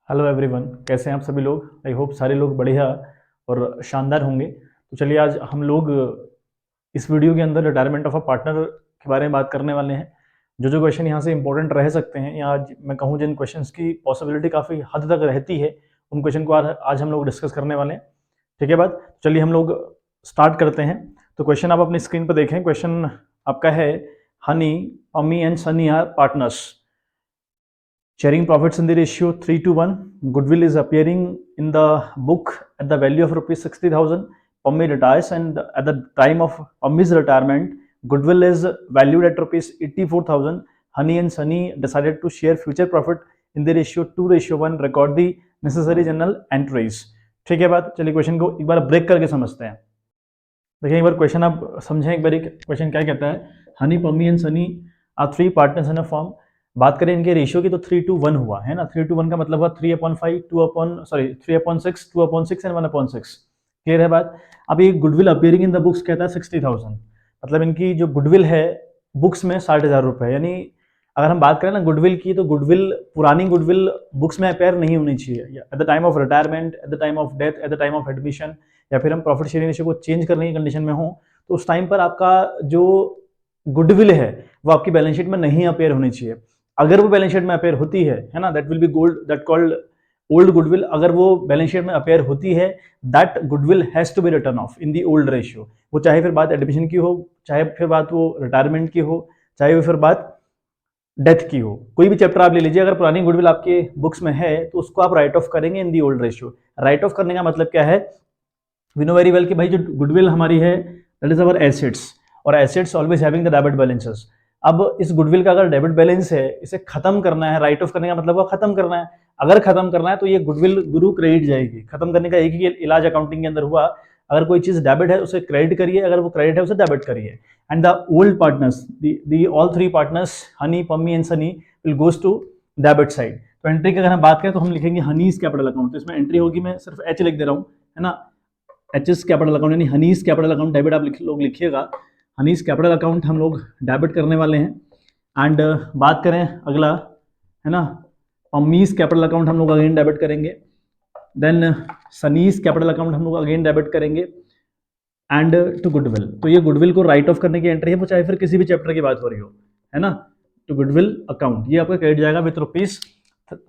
Hello everyone, कैसे हैं आप सभी लोग। आई होप सारे लोग बढ़िया और शानदार होंगे। तो चलिए आज हम लोग इस वीडियो के अंदर रिटायरमेंट ऑफ अ पार्टनर के बारे में बात करने वाले हैं। जो जो क्वेश्चन यहाँ से इंपॉर्टेंट रह सकते हैं या आज मैं कहूँ जिन क्वेश्चंस की पॉसिबिलिटी काफ़ी हद तक रहती है उन क्वेश्चन को आज हम लोग डिस्कस करने वाले हैं। ठीक है बात, चलिए हम लोग स्टार्ट करते हैं। तो क्वेश्चन आप अपनी स्क्रीन पर देखें। क्वेश्चन आपका है, Honey, Ammi and Sunny are partners, sharing profits in the ratio 3:1. Goodwill is appearing in the book at the value of rupees 60,000. Pammi retires, and at the time of Pammi's retirement, goodwill is valued at rupees 84,000. Honey and Sunny decided to share future profit in the ratio 2:1. Record the necessary journal entries. ठीक है बात, चलिए question को एक बार break करके समझते हैं। देखिए एक बार क्वेश्चन आप समझें। एक बार क्वेश्चन क्या कहता है, Honey, Pammi and Sunny are 3 partners in a firm. बात करें इनके रेशियो की तो 3:1 हुआ है ना। 3:1 का मतलब हुआ 3/5, 3/6, 2/6 एंड 1/6। क्लियर है बात। अब ये goodwill appearing in the books कहता है 60,000, मतलब इनकी जो गुडविल है बुक्स में 60,000 रुपये। यानी अगर हम बात करें ना गुडविल की, तो गुडविल, पुरानी गुडविल बुक्स में अपेयर नहीं होनी चाहिए at the time of retirement, at the time of death, at the time of admission, या फिर हम प्रॉफिट शेयरिंग रेशियो को चेंज करने की कंडीशन में हो, तो उस टाइम पर आपका जो गुडविल है वो आपकी बैलेंस शीट में नहीं अपेयर होनी चाहिए। अगर वो बैलेंस शीट में अपेयर होती है ना, that will be gold, that called old goodwill. अगर वो बैलेंस शीट में अपेयर होती है, that goodwill has to be return off in the old ratio. वो चाहे फिर बात एडमिशन की हो, चाहे फिर बात वो रिटायरमेंट की हो, चाहे वो फिर बात डेथ की हो। कोई भी चैप्टर आप ले लीजिए, अगर पुरानी गुडविल आपके बुक्स में है तो उसको आप राइट ऑफ करेंगे in the old ratio. Write off करने का मतलब क्या है, वी नो वेरी वेल कि भाई जो गुडविल हमारी है दैट इज अवर एसेट्स, और assets always having the debit balances. अब इस गुडविल का अगर डेबिट बैलेंस है, इसे खत्म करना है, राइट ऑफ करने का मतलब वो खत्म करना है। अगर खत्म करना है तो ये गुडविल गुरु क्रेडिट जाएगी। खत्म करने का एक ही इलाज अकाउंटिंग के अंदर हुआ, अगर कोई चीज डेबिट है उसे क्रेडिट करिए, अगर वो क्रेडिट है उसे डेबिट करिए। And the old partners, the all 3 partners Honey, Pammi and Sunny will goes to debit side. तो एंट्री की अगर हम बात करें तो हम लिखेंगे हनीज कैपिटल अकाउंट। तो इसमें एंट्री होगी, मैं सिर्फ एच लिख दे रहा हूँ, है ना, एचएस कैपिटल अकाउंट, यानी हनीज कैपिटल अकाउंट डेबिट आप लोग लिखिएगा। हनीज कैपिटल अकाउंट हम लोग डेबिट करने वाले हैं। एंड बात करें अगला, है ना, पम्मीज कैपिटल अकाउंट हम लोग अगेन डेबिट करेंगे। देन सनीज कैपिटल अकाउंट हम लोग अगेन डेबिट करेंगे। एंड टू गुडविल, तो ये गुडविल को राइट ऑफ करने की एंट्री है, वो चाहे फिर किसी भी चैप्टर की बात हो रही हो, है ना। टू गुडविल अकाउंट ये आपका क्रेडिट जाएगा विथ रुपीज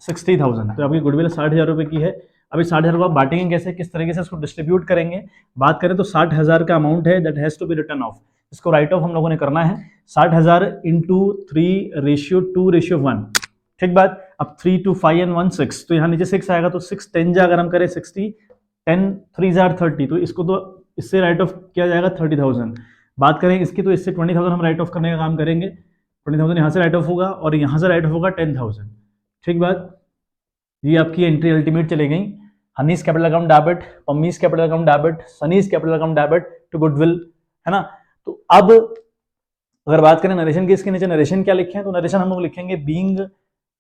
60,000। तो आपकी गुडविल 60,000 रुपये की है। अभी 60,000 रुपये बांटेंगे कैसे, किस तरीके से इसको डिस्ट्रीब्यूट करेंगे। बात करें तो 60,000 का अमाउंट है that has to be return off. इसको राइट ऑफ हम लोगों ने करना है 60,000 इंटू 3:2:1। ठीक बात। अब 3 2 5 and 1 6, तो यहाँ नीचे 6 आएगा, तो 6 10 जा अगर हम करें 60, 10 3 30, तो इसको तो इससे राइट ऑफ किया जाएगा 30,000। बात करें इसकी तो इससे 20,000 हम राइट ऑफ करने का काम करेंगे। 20,000 यहाँ से राइट ऑफ होगा और यहाँ से राइट ऑफ होगा 10,000। ठीक बात, ये आपकी एंट्री अल्टीमेट चली गई। Honey's capital account debit, Pammi's capital account debit, Sunny's capital account debit to goodwill, है ना। तो अब अगर बात करें नरेशन की, इसके नीचे नरेशन क्या लिखे हैं, तो नरेशन हम लोग लिखेंगे being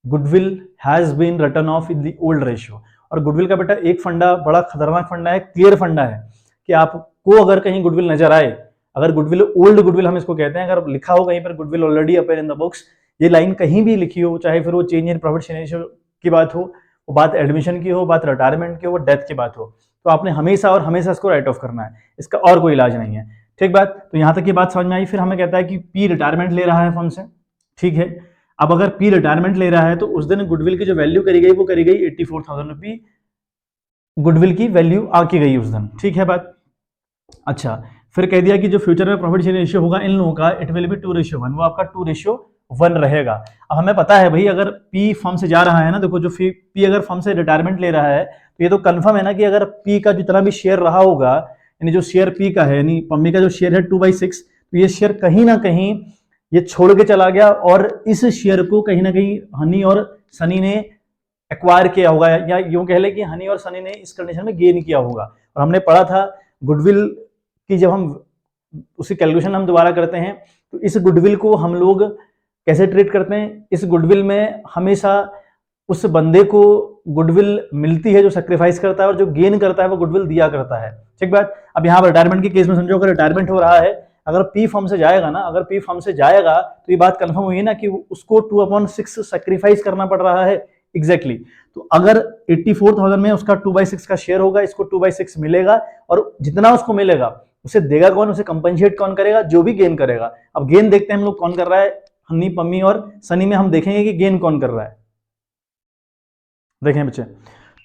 goodwill has been return off in the old ratio. और गुडविल का बेटा एक फंडा, बड़ा खतरनाक फंडा है, क्लियर फंडा है, कि आपको अगर कहीं गुडविल नजर आए, अगर गुडविल, ओल्ड गुडविल हम इसको कहते हैं, अगर लिखा हो कहीं पर goodwill already appear in the books, ये लाइन कहीं भी लिखी हो, चाहे फिर वो change in profit sharing ratio की बात हो, वो बात एडमिशन की हो, बात रिटायरमेंट की हो, डेथ की बात हो, तो आपने हमेशा और हमेशा इसको राइट ऑफ करना है। इसका और कोई इलाज नहीं है। ठीक बात, तो यहाँ तक की बात समझ में आई। फिर हमें कहता है कि पी रिटायरमेंट ले रहा है फर्म से। ठीक है, अब अगर पी रिटायरमेंट ले रहा है तो उस दिन गुडविल की जो वैल्यू करी गई वो करी गई 84,000 रुपये गुडविल की वैल्यू आकी गई उस दिन। ठीक है बात। अच्छा, फिर कह दिया कि जो फ्यूचर में प्रॉफिट शेयरिंग रेशियो होगा इन लोगों का, इट विल बी 2:1, वो आपका 2:1 रहेगा। अब हमें पता है भाई, अगर पी फर्म से जा रहा है ना, देखो जो पी अगर फर्म से रिटायरमेंट ले रहा है तो ये तो कंफर्म है ना कि अगर पी का जितना भी शेयर रहा होगा, यानी जो शेयर पी का है, यानी पम्मी का जो शेयर है 2/6, तो ये शेयर कहीं ना कहीं ये छोड़ के चला गया और इस शेयर को कहीं ना कहीं हनी और सनी ने एक्वायर किया होगा, या यूं कह ले कि हनी और सनी ने इस कंडीशन में गेन किया होगा। और हमने पढ़ा था गुडविल की, जब हम उसी कैलकुलेशन हम दोबारा करते हैं तो इस गुडविल को हम लोग कैसे ट्रीट करते हैं, इस गुडविल में हमेशा उस बंदे को गुडविल मिलती है जो सेक्रीफाइस करता है, और जो गेन करता है वो गुडविल दिया करता है। ठीक बात। अब यहाँ पर रिटायरमेंट के केस में समझो, अगर रिटायरमेंट हो रहा है, अगर पी फर्म से जाएगा ना, अगर पी फर्म से जाएगा तो ये बात कंफर्म हुई ना कि उसको 2/6 सेक्रीफाइस करना पड़ रहा है एग्जैक्टली तो अगर 84,000 में उसका 2/6 का शेयर होगा, इसको 2/6 मिलेगा, और जितना उसको मिलेगा उसे देगा कौन, उसे कंपनसेट कौन करेगा, जो भी गेन करेगा। अब गेन देखते हैं हम लोग कौन कर रहा है, हनी, पम्मी और सनी में हम देखेंगे कि गेन कौन कर रहा है। देखें बच्चे,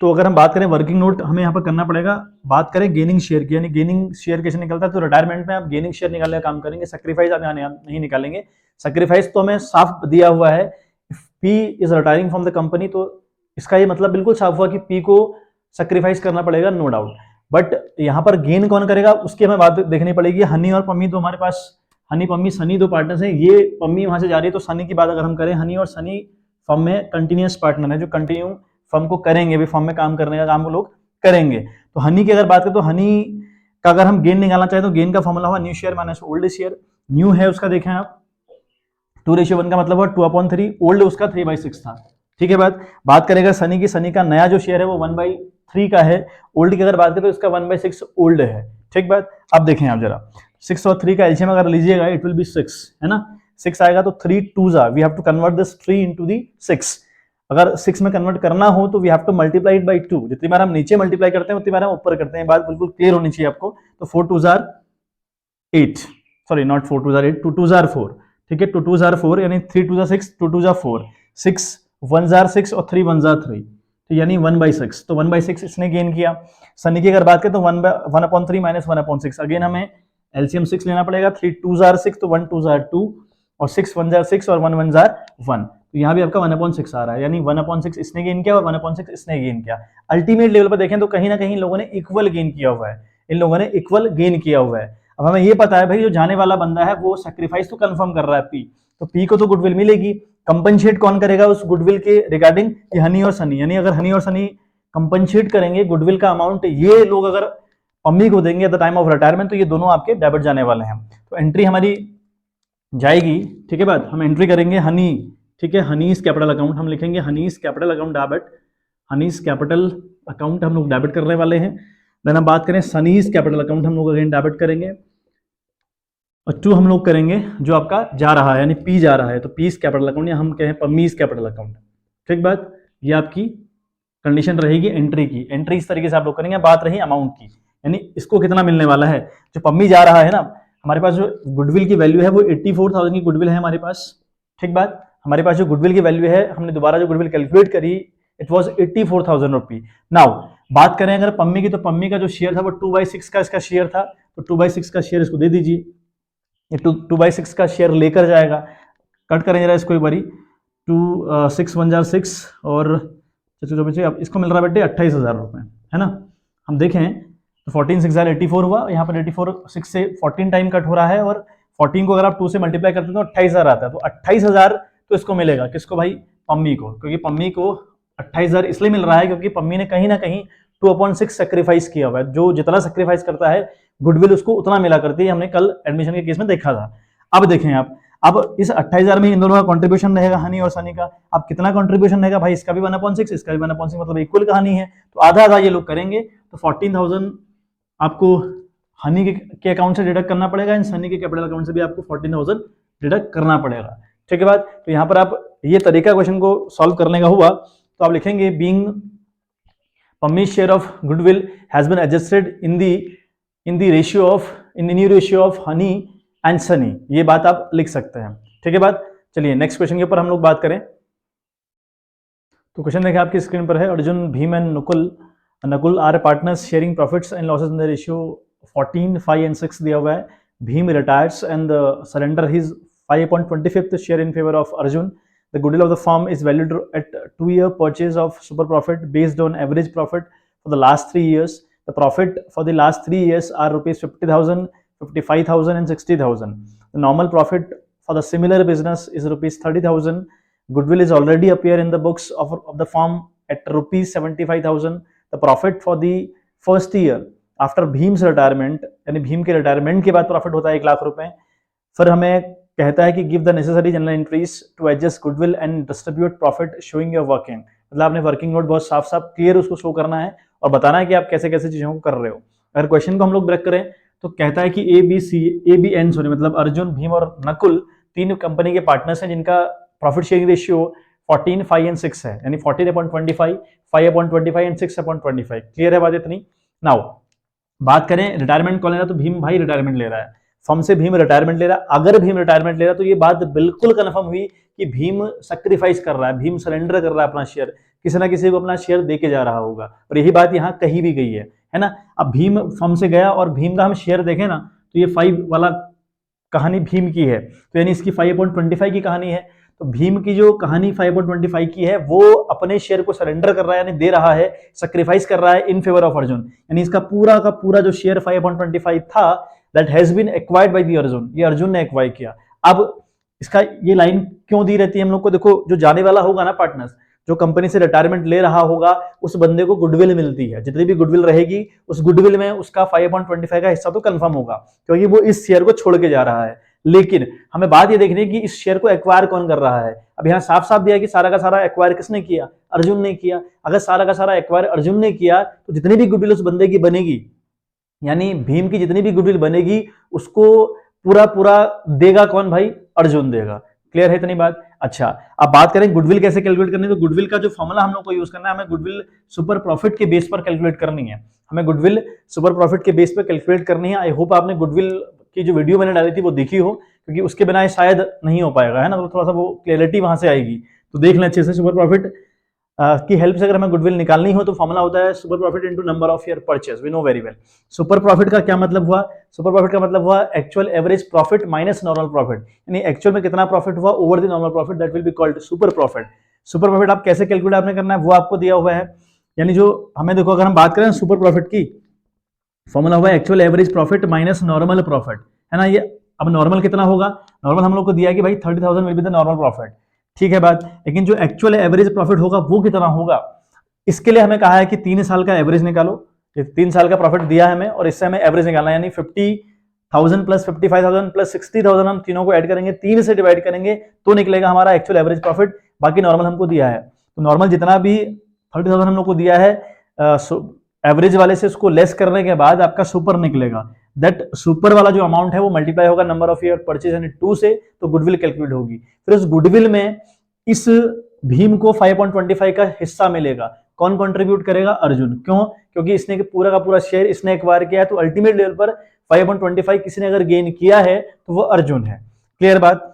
तो अगर हम बात करें वर्किंग नोट हमें यहाँ पर करना पड़ेगा, बात करें गेनिंग शेयर की, यानी गेनिंग शेयर कैसे निकलता है, तो रिटायरमेंट में आप गेनिंग शेयर निकालने का काम करेंगे, सेक्रीफाइस आप यहाँ नहीं निकालेंगे। सेक्रीफाइस तो हमें साफ दिया हुआ है, P is retiring from the company, तो इसका ये मतलब बिल्कुल साफ हुआ कि पी को सेक्रीफाइस करना पड़ेगा, नो डाउट। बट यहाँ पर गेन कौन करेगा उसकी हमें बात देखनी पड़ेगी। हनी और पम्मी तो हमारे पास, हनी पम्मी सनी दो पार्टनर्स हैं, ये पम्मी वहां से जा रही है, तो सनी की बात अगर हम करें, हनी और सनी फर्म में कंटिन्यूअस पार्टनर है, जो कंटिन्यू फर्म को करेंगे, भी फर्म में काम करने का काम वो लोग करेंगे। तो हनी की अगर बात करें तो हनी का अगर हम गेन निकालना चाहें तो गेन का फॉर्मूला हुआ new share minus old share. New है उसका देखें आप 2:1 का मतलब हुआ 2/3, ओल्ड उसका 3/6 था। ठीक है, बात करेगा सनी की, सनी का नया जो शेयर है वो 1/3 का है, ओल्ड की अगर बात करें तो इसका 1/6 ओल्ड है। ठीक बात, अब देखें आप जरा 6 और 3 का एलसीएम अगर लीजिएगा इट विल बी 6, है ना, 6 आएगा तो 3 2s we have to convert this 3 into the 6। अगर 6 में कन्वर्ट करना हो तो we have to multiply it by 2, जितनी बार हम नीचे मल्टीप्लाई करते हैं उतनी बार हम ऊपर करते हैं, बात बिल्कुल क्लियर होनी चाहिए आपको। तो 4 2s 8, sorry not 4 2s 8, 2 2s 4, ठीक है, 2 2s 4 यानी 3 2s 6, 2 2s 4, 6 1s 6 और 3 1s 3, तो यानी 1/6, तो 1/6 इसने गेन किया। सनी की अगर बात करें तो 1/3 माइनस 1/6, अगेन हमें एलसीएम 6 लेना पड़ेगा, 3 2s 6 तो 1 2s 2 और 6 1s 6 और 1 1s 1, तो यहाँ भी आपका 1/6 आ रहा है, यानी 1/6 इसने गेन किया और 1/6 इसने गेन किया। अल्टीमेट लेवल पर देखें तो कहीं ना कहीं लोगों ने इक्वल गेन किया हुआ है, इन लोगों ने इक्वल गेन किया हुआ है। अब हमें ये पता है भाई जो जाने वाला बंदा है वो सैक्रिफाइस तो कंफर्म कर रहा है पी, तो पी को तो गुडविल मिलेगी, कंपनसेट कौन करेगा उस गुडविल के रिगार्डिंग, ये हनी और सनी, यानी अगर हनी और सनी कंपनसेट करेंगे गुडविल का अमाउंट, ये लोग अगर पम्मी को देंगे at the time of retirement, तो ये दोनों आपके डेबिट जाने वाले हैं। तो एंट्री हमारी जाएगी, ठीक है बात, हम एंट्री करेंगे हनी, ठीक है, हनीज कैपिटल अकाउंट हम लिखेंगे, honeys capital account debit, honeys capital account हम लोग डेबिट करने वाले हैं। देन हम बात करें सनीज कैपिटल अकाउंट हम लोग अगेन डेबिट करेंगे, और 2 हम लोग करेंगे जो आपका जा रहा है, यानी पी जा रहा है, तो पीस कैपिटल अकाउंट या हम कहें पम्मीज कैपिटल अकाउंट। ठीक बात, ये आपकी कंडीशन रहेगी एंट्री की। एंट्री इस तरीके से आप लोग करेंगे। बात रही अमाउंट की, यानी इसको कितना मिलने वाला है, जो पम्मी जा रहा है ना, हमारे पास जो गुडविल की वैल्यू है वो 84,000 की गुडविल है हमारे पास। ठीक बात, हमारे पास जो गुडविल की वैल्यू है, हमने दोबारा जो गुडविल कैलकुलेट करी, इट वाज 84,000 रुपी। नाउ बात करें अगर पम्मी की, तो पम्मी का जो शेयर था वो 2/6 का इसका शेयर था, तो 2/6 का शेयर इसको दे दीजिए, ये 2/6 का शेयर लेकर जाएगा। कट करें जरा इसको एक बारी, 2 6 1 6 और अब इसको मिल रहा है बेटे 28,000 रुपए, है ना। हम देखें तो 14 6 84 हुआ, यहाँ पर 84 6 से 14 टाइम कट हो रहा है, और 14 को अगर आप 2 से मल्टीप्लाई करते हैं तो 28,000 आता है, तो 28,000 तो इसको मिलेगा, किसको भाई, पम्मी को, क्योंकि पम्मी को 28,000 इसलिए मिल रहा है क्योंकि पम्मी ने कहीं ना कहीं 2/6 सेक्रीफाइस किया हुआ है, जो जितना सेक्रीफाइस करता है गुडविल उसको उतना मिला करती है, हमने कल एडमिशन के केस में देखा था। अब देखें आप, अब इस 28,000 में इन दोनों का कंट्रीब्यूशन रहेगा हनी और सनी का, अब कितना कंट्रीब्यूशन रहेगा भाई, इसका भी 1/6 इसका भी 1/6, मतलब इक्वल कहानी है, तो आधा आधा ये लोग करेंगे, तो 14,000 आपको हनी के अकाउंट से डिडक्ट करना पड़ेगा, एंड सनी के कैपिटल अकाउंट से भी आपको 14,000 डिडक्ट करना पड़ेगा। ठीक है बात, तो यहाँ पर आप ये तरीका क्वेश्चन को सॉल्व करने का हुआ, तो आप लिखेंगे being Pammi share of goodwill has been adjusted in the ratio of, in the new ratio of Honey and Sunny, ये बात आप लिख सकते हैं। ठीक है बात, चलिए नेक्स्ट क्वेश्चन के ऊपर हम लोग बात करें। तो क्वेश्चन देखिए आपकी स्क्रीन पर है, Arjun, Bhim and Nakul are partners sharing profits and losses in the ratio 14 5 and 6 दिया हुआ है। Bhim retires and surrender his 5.25th share in favor of Arjun. The goodwill of the firm is valued at 2-year purchase of super profit based on average profit for the last 3 years. The profit for the last 3 years are rupees 50,000, 55,000 and 60,000. The normal profit for the similar business is rupees 30,000. Goodwill is already appear in the books of the firm at rupees 75,000. The profit for the first year after Bhim's retirement, यानी भीम के retirement के बाद profit होता है 1 लाख रुपए। फिर हमें कहता है कि give the necessary journal entries to adjust goodwill and distribute profit showing your working, मतलब आपने वर्किंग नोट बहुत साफ साफ क्लियर उसको शो करना है और बताना है कि आप कैसे कैसे चीजों को कर रहे हो। अगर क्वेश्चन को हम लोग ब्रेक करें तो कहता है कि ए बी एन सॉरी मतलब अर्जुन, भीम और नकुल 3 कंपनी के पार्टनर्स हैं जिनका प्रॉफिट शेयरिंग रेशियो 14, 5 एंड 6 है, यानी 14 upon 25, 5 upon 25 and 6 upon 25। Clear है बात इतनी? नाउ बात करें रिटायरमेंट कौन ले रहा है, तो भीम भाई रिटायरमेंट ले रहा है, फर्म से भीम रिटायरमेंट ले रहा है। अगर भीम रिटायरमेंट ले रहा है तो ये बात बिल्कुल कंफर्म हुई कि भीम सैक्रिफाइस कर रहा है, भीम सरेंडर कर रहा है अपना शेयर, किसी ना किसी को अपना शेयर दे के जा रहा होगा, और यही बात यहाँ कही भी गई है ना। अब भीम फर्म से गया और भीम का हम शेयर देखें ना, तो ये 5 वाला कहानी भीम की है, तो यानी इसकी 5/25 की कहानी है। तो भीम की जो कहानी 5/25 की है, वो अपने शेयर को सरेंडर कर रहा है, यानी दे रहा है, सैक्रिफाइस कर रहा है इन फेवर ऑफ अर्जुन, यानी इसका पूरा का पूरा जो शेयर 5/25 था, that has been acquired by the Arjun, ये अर्जुन ने एक्वायर किया। अब इसका ये लाइन क्यों दी रहती है हम लोग को? देखो, जो जाने वाला होगा ना पार्टनर्स, जो कंपनी से रिटायरमेंट ले रहा होगा, उस बंदे को गुडविल मिलती है, जितनी भी गुडविल रहेगी उस गुडविल में उसका 5/25 का हिस्सा तो कंफर्म होगा, क्योंकि वो इस शेयर को छोड़ के जा रहा है। लेकिन हमें बात ये देखनी है कि इस शेयर को एक्वायर कौन कर रहा है। अब यहाँ साफ साफ दिया कि सारा का सारा एक्वायर किसने किया? अर्जुन ने किया। अगर सारा का सारा एक्वायर अर्जुन ने किया, तो जितनी भी गुडविल उस बंदे की बनेगी, यानी भीम की जितनी भी गुडविल बनेगी, उसको पूरा पूरा देगा कौन भाई? अर्जुन देगा। क्लियर है इतनी बात? अच्छा, अब बात करें गुडविल कैसे कैलकुलेट करनी है, तो गुडविल का जो फॉर्मूला हम लोग को यूज करना है, हमें गुडविल सुपर प्रॉफिट के बेस पर कैलकुलेट करनी है, हमें गुडविल सुपर प्रॉफिट के बेस पर कैलकुलेट करनी है। आई होप आपने गुडविल की जो वीडियो मैंने डाली थी वो देखी हो, क्योंकि उसके बिना शायद नहीं हो पाएगा, है ना, तो थोड़ा सा वो क्लियरिटी वहां से आएगी, तो देख लें अच्छे से। सुपर प्रॉफिट की हेल्प से अगर हमें गुडविल निकालनी हो तो फॉर्मूला होता है super profit into number of year purchase, we know very well. Super profit का क्या मतलब हुआ? सुपर प्रॉफिट का मतलब हुआ actual average profit minus normal profit, यानी एक्चुअल में कितना प्रॉफिट हुआ over the normal profit, that will be called super profit. Super profit आप कैसे कैलकुलेट आपने करना है वो आपको दिया हुआ है, यानी जो हमें देखो, अगर हम बात करें सुपर प्रॉफिट की, फॉर्मूला हुआ actual average profit minus normal profit, है ना। ये अब नॉर्मल कितना होगा? नॉर्मल हम लोग को दिया है कि भाई 30,000 will be the normal profit, ठीक है बात। लेकिन जो एक्चुअल एवरेज प्रॉफिट होगा वो कितना होगा, इसके लिए हमें कहा है कि 3 साल का एवरेज निकालो। ये 3 साल का प्रॉफिट दिया है हमें, और इससे हमें एवरेज निकालना है, यानी 50,000 प्लस 55,000 प्लस 60,000, हम तीनों को ऐड करेंगे, 3 से डिवाइड करेंगे तो निकलेगा हमारा एक्चुअल एवरेज प्रॉफिट। बाकी नॉर्मल हमको दिया है, तो नॉर्मल जितना भी 30,000 हम लोग को दिया है, एवरेज वाले से उसको लेस करने के बाद आपका सुपर निकलेगा। दैट सुपर वाला जो अमाउंट है वो मल्टीप्लाई होगा नंबर ऑफ ईयर परचेज यानी 2 से, तो गुडविल कैलकुलेट होगी। फिर उस गुडविल में इस भीम को 5/25 का हिस्सा मिलेगा। कौन कंट्रीब्यूट करेगा? अर्जुन। क्यों? क्योंकि इसने पूरा का पूरा शेयर इसने एक्वायर किया है, तो अल्टीमेट लेवल पर 5/25 किसी ने अगर गेन किया है तो वो अर्जुन है। क्लियर बात?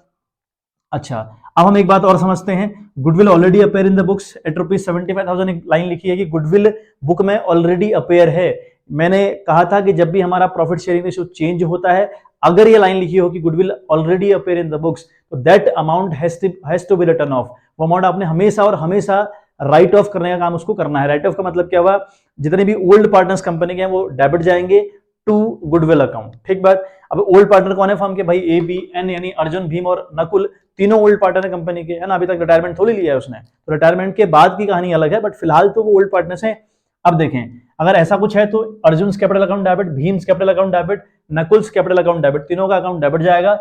अच्छा, अब हम एक बात और समझते हैं, goodwill already appear in the books at ₹75,000, एक लाइन लिखी है कि गुडविल बुक में ऑलरेडी अपेयर है। मैंने कहा था कि जब भी हमारा प्रॉफिट शेयरिंग रेशियो चेंज होता है, अगर ये लाइन लिखी हो कि goodwill already appear in the books, तो that amount has to be return off. वो अमाउंट आपने हमेशा और हमेशा राइट ऑफ करने का काम उसको करना है। राइट ऑफ का मतलब क्या हुआ? जितने भी ओल्ड पार्टनर्स कंपनी के हैं वो डेबिट जाएंगे टू गुडविल अकाउंट, ठीक बात। अब ओल्ड पार्टनर कौन है फर्म के? भाई ए बी एन, यानी अर्जुन, भीम और नकुल, तीनों ओल्ड पार्टनर है कंपनी के, है ना। अभी तक रिटायरमेंट थोड़ी लिया है उसने, तो रिटायरमेंट के बाद की कहानी अलग है, बट फिलहाल तो वो ओल्ड पार्टनर्स हैं। अब देखें, अगर ऐसा कुछ है तो Arjun capital account debit, Bhim capital account debit, Nakul capital account debit, तीनों का अकाउंट डेबिट जाएगा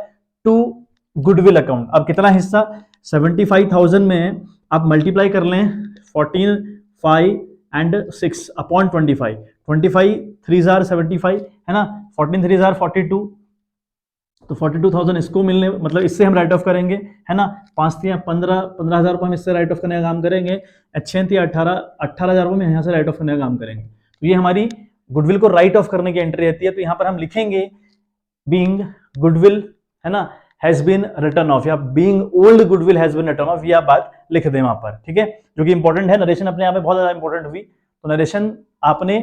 टू गुडविल अकाउंट। अब कितना हिस्सा? 75,000 में आप मल्टीप्लाई कर लें 14, 5 एंड 6 अपॉन 25, 25 3 75, है ना, 14 3 42, तो 42,000 इसको मिलने, मतलब इससे हम राइट ऑफ करेंगे, है ना। 5 3 15,000 रुपये हम इससे राइट ऑफ करने का काम करेंगे, 6 3 18,000 रुपये में यहाँ से राइट ऑफ करने का काम करेंगे। तो ये हमारी गुडविल को राइट ऑफ करने की एंट्री रहती है। तो यहाँ पर हम लिखेंगे बीइंग गुडविल, है ना, हैज बीन रिटर्न ऑफ, या being old goodwill has been return off, यह बात लिख दें वहां पर, ठीक है, जो कि इंपॉर्टेंट है। नरेशन अपने आप में बहुत ज्यादा इंपॉर्टेंट हुई, तो नरेशन आपने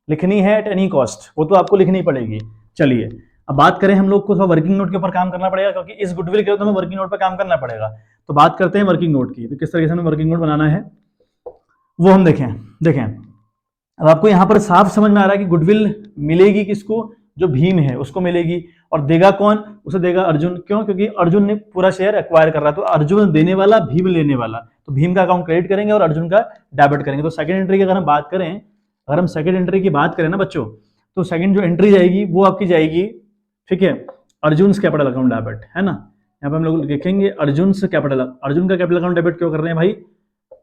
लिखनी है एट एनी कॉस्ट, वो तो आपको लिखनी पड़ेगी। चलिए, अब बात करें, हम लोग को थोड़ा वर्किंग नोट के ऊपर काम करना पड़ेगा, क्योंकि इस गुडविल के लिए तो हमें वर्किंग नोट पर काम करना पड़ेगा। तो बात करते हैं वर्किंग नोट की, तो किस तरीके से हमें वर्किंग नोट बनाना है वो हम देखें। अब आपको यहाँ पर साफ समझ में आ रहा है कि गुडविल मिलेगी किसको? जो भीम है उसको मिलेगी, और देगा कौन? उसे देगा अर्जुन। क्यों? क्योंकि अर्जुन ने पूरा शेयर एक्वायर कर रहा है, तो अर्जुन देने वाला, भीम लेने वाला, तो भीम का अकाउंट क्रेडिट करेंगे और अर्जुन का डेबिट करेंगे। तो सेकंड एंट्री की अगर हम बात करें, अगर हम सेकंड एंट्री की बात करें ना बच्चों, तो सेकंड जो एंट्री जाएगी वो आपकी जाएगी, ठीक है, अर्जुन कैपिटल अकाउंट डेबिट, है ना। यहाँ पे हम लोग लिखेंगे अर्जुन कैपिटल, अर्जुन का कैपिटल अकाउंट डेबिट क्यों कर रहे हैं भाई?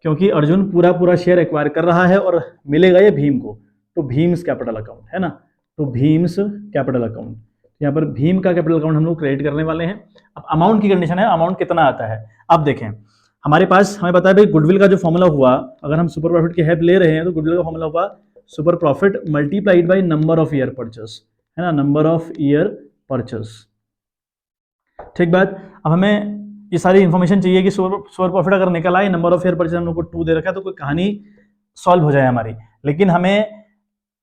क्योंकि अर्जुन पूरा पूरा शेयर एक्वायर कर रहा है और मिलेगा ये भीम को, तो भीम्स कैपिटल अकाउंट, है ना, तो भीम्स कैपिटल अकाउंट। यहाँ पर भीम का कैपिटल अकाउंट हम लोग क्रेडिट करने वाले हैं। अब अमाउंट की कंडीशन है, अमाउंट कितना आता है। अब देखें, हमारे पास हमें पता है भाई गुडविल का जो फॉर्मूला हुआ, अगर हम सुपर प्रॉफिट की हेल्प ले रहे हैं तो गुडविल का फॉर्मूला हुआ super profit multiplied by number of year purchase, है ना, नंबर ऑफ ईयर परचेस। ठीक बात। अब हमें ये सारी इन्फॉर्मेशन चाहिए कि सुपर प्रॉफिट अगर निकल आए, नंबर ऑफ ईयर परचेस हम लोग को 2 दे रखा है, तो कोई कहानी सॉल्व हो जाए हमारी। लेकिन हमें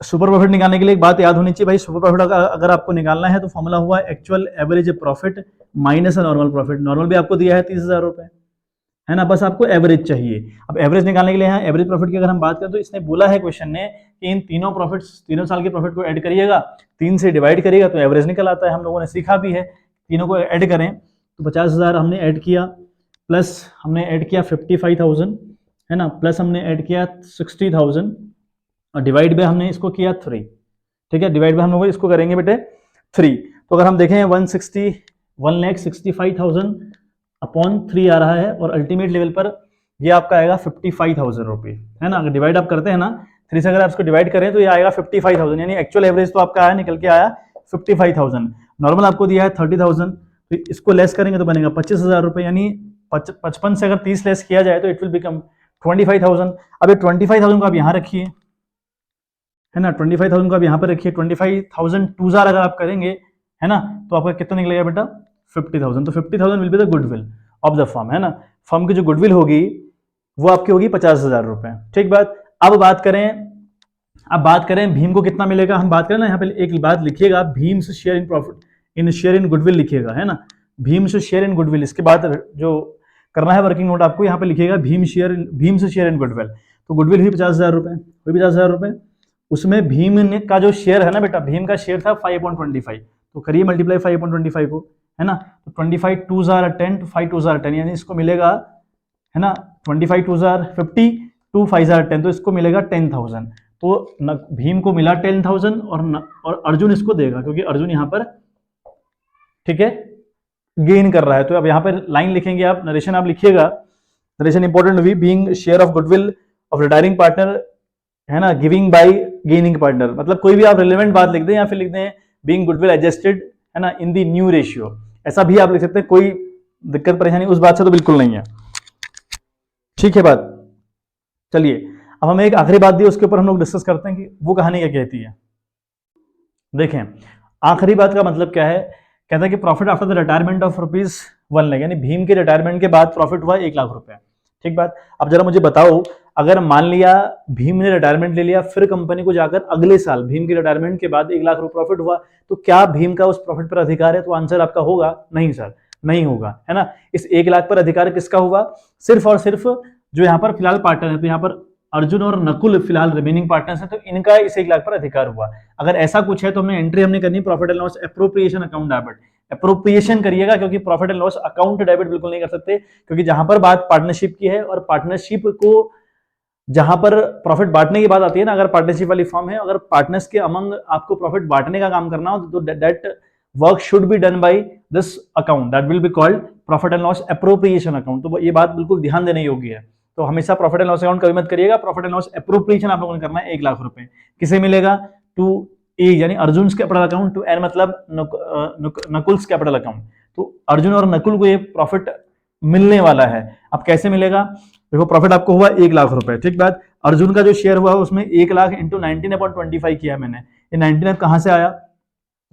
सुपर प्रॉफिट निकालने के लिए एक बात याद होनी चाहिए भाई, सुपर प्रॉफिट अगर आपको निकालना है तो फॉर्मूला हुआ actual average profit minus normal profit. Normal भी आपको दिया है 30,000 रुपए, है ना, बस आपको एवरेज चाहिए। अब एवरेज निकालने के लिए यहाँ एवरेज प्रॉफिट की अगर हम बात करें तो इसने बोला है क्वेश्चन ने कि इन तीनों प्रॉफिट्स, तीनों साल के प्रॉफिट को ऐड करिएगा, 3 से डिवाइड करिएगा तो एवरेज निकल आता है। हम लोगों ने सीखा भी है, तीनों को ऐड करें तो 50,000 हमने ऐड किया, प्लस हमने ऐड किया 55,000, है ना, प्लस हमने ऐड किया 60,000 और डिवाइड बाय हमने इसको किया 3। ठीक है, डिवाइड बाय हम लोग इसको करेंगे बेटे 3। तो अगर हम देखें 1,65,000 अपॉन 3 आ रहा है और अल्टीमेट लेवल पर ये आपका आएगा 55,000 रुपये, है ना। अगर डिवाइड आप करते हैं ना 3 से, अगर आप इसको डिवाइड करें तो ये आएगा 55,000, यानी एक्चुअल एवरेज तो आपका आया, निकल के आया 55,000। नॉर्मल आपको दिया है 30,000, तो इसको लेस करेंगे तो बनेगा 25,000 रुपये, यानी 55 से अगर 30 लेस किया जाए तो इट विल बिकम 25,000। अब ये 25,000 को आप यहाँ रखिए, है ना, 25,000 को आप यहाँ पर रखिए, 25,000 2 अगर आप करेंगे, है ना, तो आपका कितना निकलेगा बेटा 50,000। तो 50,000 will be the goodwill of the firm, है ना। फर्म की जो गुडविल होगी वो आपकी होगी 50,000 रुपए। ठीक बात। अब बात करें भीम को कितना मिलेगा। हम बात करें ना, यहाँ पे एक बात लिखिएगा, भीम से share in profit in share in goodwill लिखिएगा, है ना, भीम से शेयर इन गुडविल। इसके बाद जो करना है वर्किंग नोट आपको यहाँ पे लिखिएगा भीम से शेयर इन गुडविल। तो गुडविल हुई 50,000 रुपए, हुई 50,000 रुपए। उसमें भीम ने का जो शेयर है ना बेटा, भीम का शेयर था 5/25, तो करिए मल्टीप्लाई 5/25 को, है ना। तो 25 2 10, 5 2 10, यानी इसको मिलेगा, है ना, 25 2 50, 2 5 10, तो इसको मिलेगा 10,000। तो भीम को मिला 10,000 और अर्जुन इसको देगा, क्योंकि अर्जुन यहाँ पर, ठीक है, गेन कर रहा है। तो अब यहाँ पर लाइन लिखेंगे आप, नरेशन आप लिखिएगा, नरेशन इंपॉर्टेंट हुई, being share of goodwill of retiring partner, है ना, गिविंग बाय गेनिंग पार्टनर। मतलब कोई भी आप रिलेवेंट बात लिख दें या फिर लिख दें बीइंग गुडविल एडजस्टेड, है ना, इन द न्यू रेशियो, ऐसा भी आप लिख सकते हैं, कोई दिक्कत परेशानी उस बात से तो बिल्कुल नहीं है। ठीक है बात। चलिए अब हमें एक आखिरी बात दी, उसके ऊपर हम लोग डिस्कस करते हैं कि वो कहानी क्या कहती है। देखें आखिरी बात का मतलब क्या है, कहता है कि profit after the retirement of ₹1 lakh, यानी भीम के रिटायरमेंट के बाद प्रॉफिट हुआ 1 लाख रुपए। ठीक बात। अब जरा मुझे बताओ, अगर मान लिया भीम ने रिटायरमेंट ले लिया, फिर कंपनी को जाकर अगले साल भीम के रिटायरमेंट के बाद 1 लाख रुपए प्रॉफिट हुआ, तो क्या भीम का उस प्रॉफिट पर अधिकार है? तो आंसर आपका होगा नहीं सर, नहीं होगा, है ना। इस 1 लाख पर अधिकार किसका होगा? सिर्फ और सिर्फ जो यहाँ पर फिलहाल पार्टनर है, तो यहाँ पर अर्जुन और नकुल फिलहाल रिमेनिंग पार्टनर्स हैं, तो इनका इस 1 लाख पर अधिकार हुआ। अगर ऐसा कुछ है तो हमने करनी profit and loss appropriation account debit, appropriation करिएगा, क्योंकि profit and loss account debit बिल्कुल नहीं कर सकते, क्योंकि जहां पर बात पार्टनरशिप की है, और पार्टनरशिप को जहां पर प्रॉफिट बांटने की बात आती है ना, अगर पार्टनरशिप वाली फॉर्म है, अगर पार्टनर्स के अमंग आपको प्रॉफिट बांटने का काम करना हो, तो that work should be done by this account, that will be called profit and loss appropriation account. तो ये बात बिल्कुल ध्यान देने योग्य है। तो हमेशा प्रॉफिट एंड लॉस अकाउंट कभी मत करिएगा, प्रॉफिट एंड लॉस एप्रोप्रिएशन आप लोगों ने करना है 1 लाख रुपए। किसे मिलेगा? टू ए यानी Arjun capital account, to N मतलब नकुल्स कैपिटल अकाउंट। तो अर्जुन और नकुल को ये प्रॉफिट मिलने वाला है। अब कैसे मिलेगा? देखो प्रॉफिट आपको हुआ 1 लाख रुपए, ठीक बात। अर्जुन का जो शेयर हुआ उसमें 1 लाख इंटू 19/25 किया मैंने। ये 19 कहां से आया?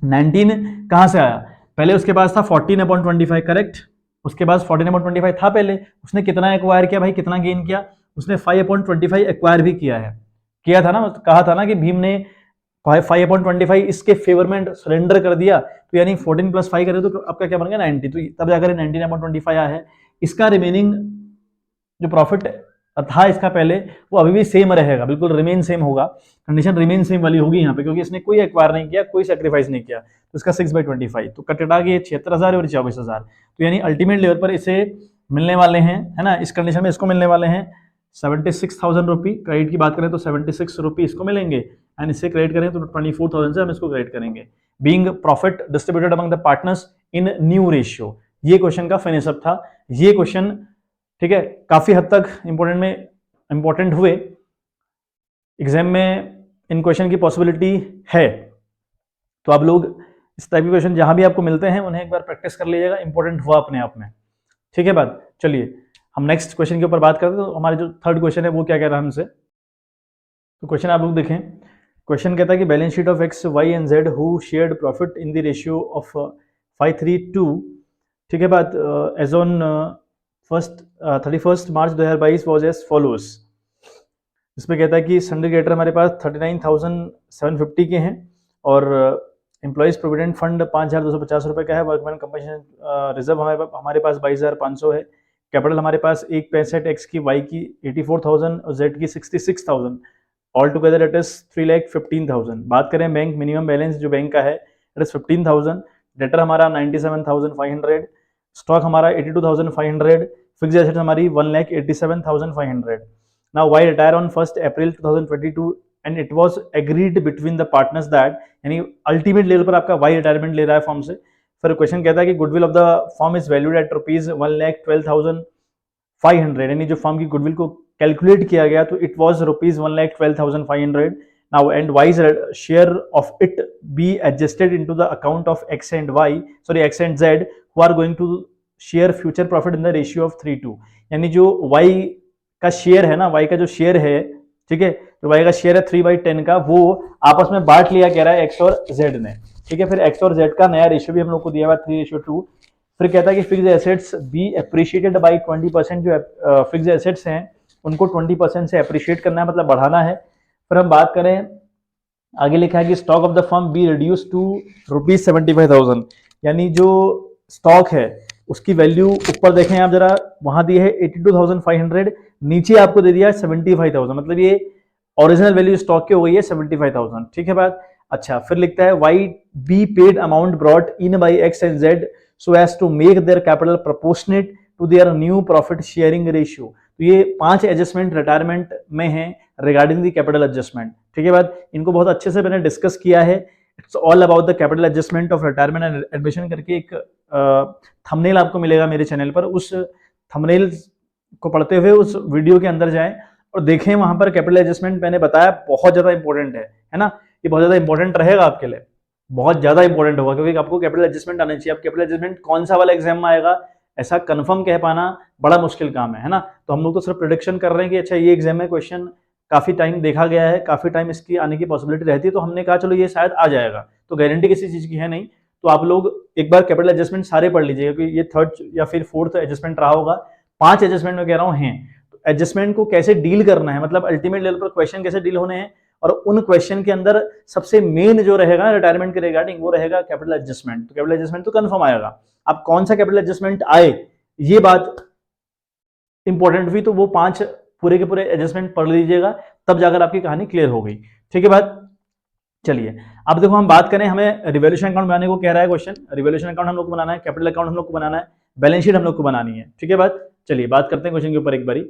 19 कहां से आया? पहले उसके पास था 14/25, करेक्ट। उसके पास 14/25 था पहले। उसने कितना एक्वायर किया भाई, कितना गेन किया? उसने 5/25 एक्वायर भी किया है, किया था ना, कहा था ना कि भीम ने 5/25 इसके फेवर में सरेंडर कर दिया, तो यानी 14 + 5 करे तो आपका क्या बन गया 90, तो तब जाकर 19/25 आया है। इसका रिमेनिंग जो प्रॉफिट था इसका पहले, वो अभी भी सेम रहेगा, बिल्कुल रिमेन सेम होगा, कंडीशन रिमेन सेम वाली होगी यहाँ पे, क्योंकि इसने कोई एक्वायर नहीं किया, कोई सेक्रीफाइस नहीं किया। तो इसका 6/25, तो कटेटा के 76,000 और 24,000, तो यानी अल्टीमेट लेवल पर इसे मिलने वाले हैं, है ना, इस कंडीशन में इसको मिलने वाले हैं 76,000 रुपये। क्रेडिट की बात करें तो 76 रुपये इसको मिलेंगे, एंड इससे क्रेडिट करें तो 24,000 से हम इसको क्रेडिट करेंगे। Being profit distributed among the partners in new ratio, ये क्वेश्चन का फिनिशअप था। ये क्वेश्चन, ठीक है, काफी हद तक इंपॉर्टेंट हुए एग्जाम में, इन क्वेश्चन की पॉसिबिलिटी है। तो आप लोग इस टाइप के क्वेश्चन जहां भी आपको मिलते हैं उन्हें एक बार प्रैक्टिस कर लीजिएगा, इंपॉर्टेंट हुआ अपने आप में, ठीक है बात। चलिए हम नेक्स्ट क्वेश्चन के ऊपर बात करते हैं। तो हमारे जो थर्ड क्वेश्चन है वो क्या कह रहा है हमसे, तो क्वेश्चन आप लोग देखें। क्वेश्चन कहता है कि balance sheet of X Y and Z who shared profit in the ratio of 5:3:2, ठीक है बात, as on 31 March 2022 was as follows. इसमें कहता है कि सन्डे क्रेडिटर हमारे पास 39,750 के हैं और एम्प्लॉइज प्रोविडेंट फंड 5,250 रुपये का है। वर्कमैन कंपनसेशन रिजर्व हमारे पास 22,500 है। कैपिटल हमारे पास 1.65 एक्स की, वाई की 84,000 और जेड की 66,000। All together it is 3,15,000। बात करें बैंक मिनिमम बैलेंस जो बैंक का है इट इज 15,000। डेटर हमारा 97,500, स्टॉक हमारा 82,500, फिक्स एसेट हमारी 1,87,500। Now Y retire on 1 April 2022 and it was agreed between the partners that, यानी अल्टीमेट लेवल पर आपका वाई रिटायरमेंट ले रहा है फॉर्म से। फिर क्वेश्चन कहता है कि goodwill of the form is valued at ₹1,12,500, यानी जो फॉर्म की गुडविल को कैलकुलेट किया गया तो it was ₹1,12,500। Now and Y share of it be adjusted into the account of X and Y, sorry X and Z who are going to share future profit in the ratio of 3:2, यानी जो Y का share है ना, Y का जो share है, ठीक है, तो वाई का शेयर है 3/10 का, वो आपस में बांट लिया कह रहा है एक्स और जेड ने, ठीक है। फिर एक्स और जेड का नया रेशियो भी हम लोग को दिया हुआ 3:2। फिर कहता है कि fix assets B appreciated by 20%, जो फिक्स एसेट्स हैं उनको 20% से एप्रिशिएट करना है, मतलब बढ़ाना है। फिर हम बात करें, आगे लिखा है कि stock of the firm be reduce to ₹75,000, यानी जो स्टॉक है उसकी वैल्यू ऊपर देखें आप जरा, वहां दी है 82,500, नीचे आपको दे दिया 75,000, मतलब ये ओरिजिनल वैल्यू स्टॉक की हो गई है 75,000, ठीक है बात। अच्छा, फिर लिखता है Y be paid amount brought in by X and Z so as to make their capital proportionate to their new profit sharing ratio. तो ये 5 एडजस्टमेंट रिटायरमेंट में है रिगार्डिंग द कैपिटल एडजस्टमेंट, ठीक है बात। इनको बहुत अच्छे से मैंने डिस्कस किया है। It's all about the capital adjustment of retirement and admission करके एक थंबनेल आपको मिलेगा मेरे चैनल पर। उस थंबनेल को पढ़ते हुए उस वीडियो के अंदर जाएं और देखें, वहां पर कैपिटल एडजस्टमेंट मैंने बताया बहुत ज्यादा इंपॉर्टेंट है ना। ये बहुत ज्यादा इंपॉर्टेंट रहेगा आपके लिए, बहुत ज्यादा इंपॉर्टेंट होगा, क्योंकि आपको कैपिटल एडजस्टमेंट आना चाहिए। आप कैपिटल एडजस्टमेंट कौन सा वाला एग्जाम में आएगा ऐसा कंफर्म कह पाना बड़ा मुश्किल काम है ना। तो हम लोग तो सिर्फ प्रेडिक्शन कर रहे हैं कि अच्छा ये एग्जाम में क्वेश्चन काफी टाइम देखा गया है, काफी टाइम इसकी आने की पॉसिबिलिटी रहती है, तो हमने कहा चलो ये शायद आ जाएगा, तो गारंटी किसी चीज की है नहीं। तो आप लोग एक बार कैपिटल एडजस्टमेंट सारे पढ़ लीजिएगा, क्योंकि ये थर्ड या फिर फोर्थ एडजस्टमेंट रहा होगा। 5 एडजस्टमेंट में कह रहा हूँ हैं, तो एडजस्टमेंट को कैसे डील करना है, मतलब अल्टीमेट लेवल पर क्वेश्चन कैसे डील होने हैं, और उन क्वेश्चन के अंदर सबसे मेन जो रहेगा रिटायरमेंट के रिगार्डिंग वो रहेगा कैपिटल एडजस्टमेंट। तो कैपिटल एडजस्टमेंट तो कंफर्म आएगा। अब कौन सा कैपिटल एडजस्टमेंट आए ये बात इंपॉर्टेंट हुई, तो वो 5 पूरे के पूरे एडजस्टमेंट पढ़ लीजिएगा, तब जाकर आपकी कहानी क्लियर हो गई, ठीक है बात। चलिए अब देखो हम बात करें, हमें रिवैल्यूएशन अकाउंट बनाने को कह रहा है क्वेश्चन। रिवैल्यूएशन अकाउंट हम लोग को बनाना है, कैपिटल अकाउंट हम लोग को बनाना है, बैलेंस शीट हम लोग को बनानी है, ठीक है बात। चलिए बात करते हैं क्वेश्चन के ऊपर एक बारी।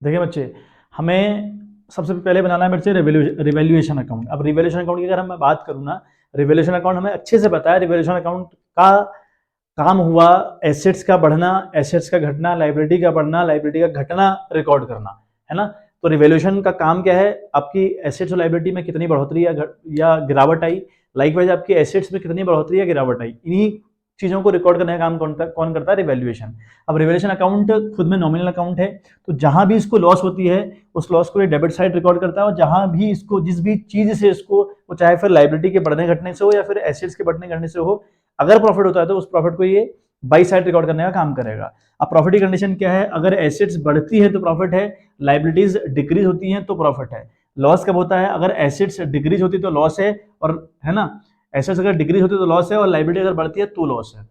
देखिए बच्चे, हमें सबसे पहले बनाना है बच्चे रिवैल्यूएशन अकाउंट। अब रिवैल्यूएशन अकाउंट की अगर मैं बात करूँ ना, रिवैल्यूएशन अकाउंट हमें अच्छे से पता है। रिवैल्यूएशन अकाउंट का काम हुआ एसेट्स का बढ़ना, एसेट्स का घटना, लाइबिलिटी का बढ़ना, लाइबिलिटी का घटना रिकॉर्ड करना, है ना। तो रिवैल्यूएशन का काम क्या है, आपकी एसेट्स और लाइबिलिटी में कितनी बढ़ोतरी या गिरावट आई, लाइकवाइज आपकी एसेट्स में कितनी बढ़ोतरी या गिरावट आई, इन्हीं चीजों को रिकॉर्ड करने का काम कौन करता है, रिवैल्यूएशन। अब रिवैल्यूएशन अकाउंट खुद में नॉमिनल अकाउंट है, तो जहां भी इसको लॉस होती है उस लॉस को ये डेबिट साइड रिकॉर्ड करता है, और जहां भी इसको जिस भी चीज से इसको, वो चाहे फिर लाइबिलिटी के बढ़ने घटने से हो या फिर एसेट्स के बढ़ने घटने से हो, अगर प्रॉफिट होता है तो उस प्रॉफिट को ये बाई साइड रिकॉर्ड करने का काम करेगा। अब प्रॉफिट की कंडीशन क्या है, अगर एसेट्स बढ़ती है तो प्रॉफिट है, लाइबिलिटीज डिक्रीज होती हैं तो प्रॉफिट है। लॉस कब होता है, अगर एसेट्स डिक्रीज होती है तो लॉस है, और है ना, एसेट्स अगर डिक्रीज होती है तो लॉस है, और लाइबिलिटी अगर बढ़ती है तो लॉस है।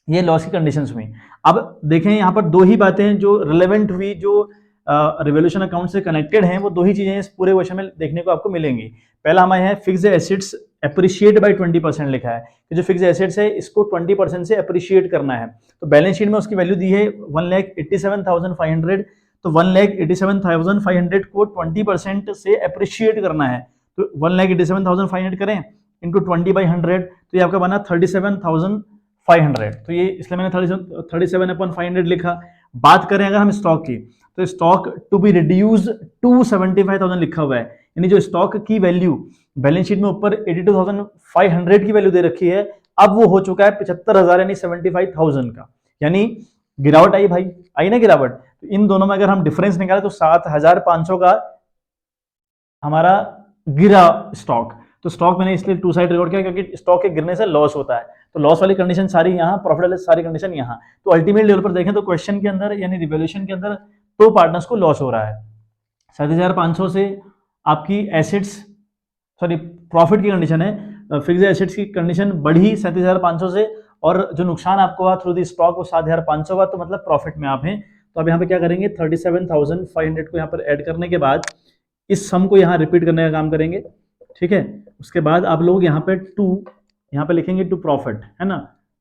ये लॉस की कंडीशंस हुई। अब देखें यहाँ पर 2 ही बातें जो रिलेवेंट हुई, जो रिवैल्यूएशन अकाउंट से कनेक्टेड हैं, वो 2 ही चीजें इस पूरे क्वेश्चन में देखने को आपको मिलेंगी। पहला हमारे यहाँ फिक्स्ड एसेट्स एप्रिशिएट बाय 20% लिखा है, कि जो फिक्स्ड एसेट्स है इसको 20% से एप्रिशिएट करना है। तो बैलेंस शीट में उसकी वैल्यू दी है 1,87,500, तो 1,87,500 को 20% से एप्रिशिएट करना है, तो 1,87,500 करें इंटू 20/100, तो ये आपका बना 37,500। तो ये इसलिए मैंने 37/500 लिखा। बात करें अगर हम स्टॉक की, तो stock to be reduce to 75,000 लिखा हुआ है, यानी जो स्टॉक की वैल्यू बैलेंस शीट में ऊपर 82,500 की वैल्यू दे रखी है, अब वो हो चुका है 75,000 यानी 75,000 का, यानी गिरावट आई भाई, आई ना गिरावट। तो इन दोनों में अगर हम डिफरेंस निकालें तो 7,500 का हमारा गिरा स्टॉक। तो स्टॉक मैंने इसलिए टू साइड रिकॉर्ड किया क्योंकि स्टॉक के गिरने से लॉस होता है, तो लॉस वाली कंडीशन सारी यहाँ, प्रॉफिट वाली सारी कंडीशन यहाँ। तो अल्टीमेट लेवल पर देखें तो क्वेश्चन के अंदर यानी रिवैल्यूएशन के अंदर तो पार्टनर्स को लॉस हो रहा है। 7,500 से आपकी एसेट्स सॉरी प्रॉफिट की कंडीशन है, फिक्स्ड एसेट्स की कंडीशन बढ़ी 7,500 से, और जो नुकसान आपको हुआ थ्रू दी स्टॉक वो 7,500 का, तो मतलब प्रॉफिट में आप हैं। तो अब यहाँ पे क्या करेंगे, 37,500 को यहाँ पर ऐड करने के बाद इस सम को यहाँ रिपीट करने का काम करेंगे, ठीक है। उसके बाद आप लोग यहाँ पे यहाँ पे लिखेंगे टू प्रॉफिट, है ना,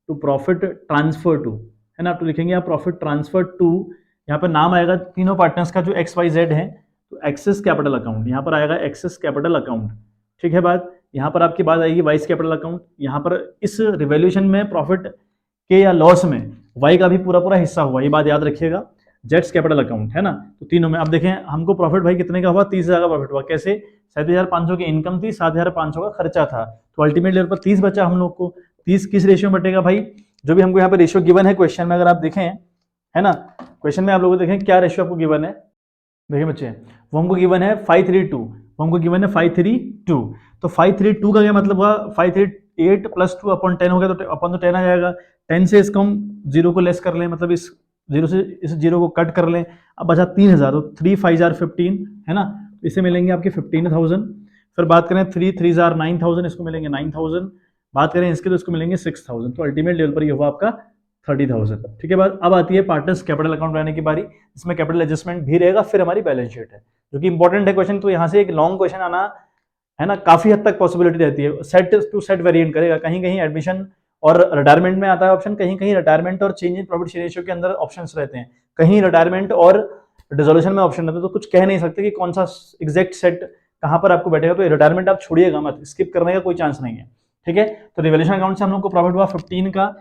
टू प्रॉफिट ट्रांसफर टू, है ना, तो लिखेंगे आप प्रॉफिट ट्रांसफर टू, यहाँ पर नाम आएगा तीनों पार्टनर्स का जो XYZ है, तो एक्सेस कैपिटल अकाउंट, यहाँ पर आएगा एक्सेस कैपिटल अकाउंट, ठीक है। बात यहाँ पर आपकी बात आएगी वाइस कैपिटल अकाउंट, यहाँ पर इस रिवैल्यूएशन में प्रॉफिट के या लॉस में वाई का भी पूरा पूरा हिस्सा हुआ, ये बात याद रखिएगा, जेट्स कैपिटल अकाउंट, है ना। तो तीनों में अब देखें हमको प्रॉफिट भाई कितने का हुआ, 30,000 का प्रॉफिट हुआ। कैसे, 7,500 की इनकम थी, 7,500 का खर्चा था, तो अल्टीमेट लेवल पर 30 बचा हम लोग को। 30 किस रेशियो में बटेगा भाई, जो भी हमको यहाँ पे रेशियो गिवन है क्वेश्चन में, अगर आप देखें, है ना, क्वेश्चन में आप लोग देखें क्या रेशियो आपको गिवन है, देखिए बच्चे वो हमको गिवन है 532, वो हमको गिवन है 532, तो 532 का क्या मतलब हुआ, 538 प्लस 2 अपॉन 10 हो गया, तो अपॉन तो 10 आ जाएगा, 10 से इसको हम जीरो को लेस कर लें, मतलब इस जीरो से इस जीरो को कट कर लें, अब बचा 3,000, तो 3 5 15, है ना, इसे मिलेंगे आपके 15,000। फिर बात करें 3 3 9,000, इसको मिलेंगे 9,000, बात करें इसके तो इसको मिलेंगे 6,000, तो अल्टीमेट लेवल पर ये हुआ आपका 30,000, ठीक है। बात अब आती है पार्टनर्स कैपिटल अकाउंट बनाने की बारी, इसमें कैपिटल एडजस्टमेंट भी रहेगा, फिर हमारी बैलेंस शीट है जो कि इंपॉर्टेंट है क्वेश्चन। तो यहाँ से एक लॉन्ग क्वेश्चन आना, है ना, काफी हद तक पॉसिबिलिटी रहती है, सेट टू सेट वेरिएंट करेगा, कहीं कहीं एडमिशन और रिटायरमेंट में आता है ऑप्शन, कहीं कहीं रिटायरमेंट और change in profit share ratio के अंदर ऑप्शंस रहते हैं, कहीं रिटायरमेंट और डिसोल्यूशन में ऑप्शन रहते हैं, तो कुछ कह नहीं सकते कि कौन सा एग्जैक्ट सेट कहां पर आपको बैठेगा। तो रिटायरमेंट आप छोड़िएगा मत, स्किप करने का कोई चांस नहीं है, ठीक है। तो रिवैल्यूएशन अकाउंट से हम लोग को प्रॉफिट हुआ 15 का,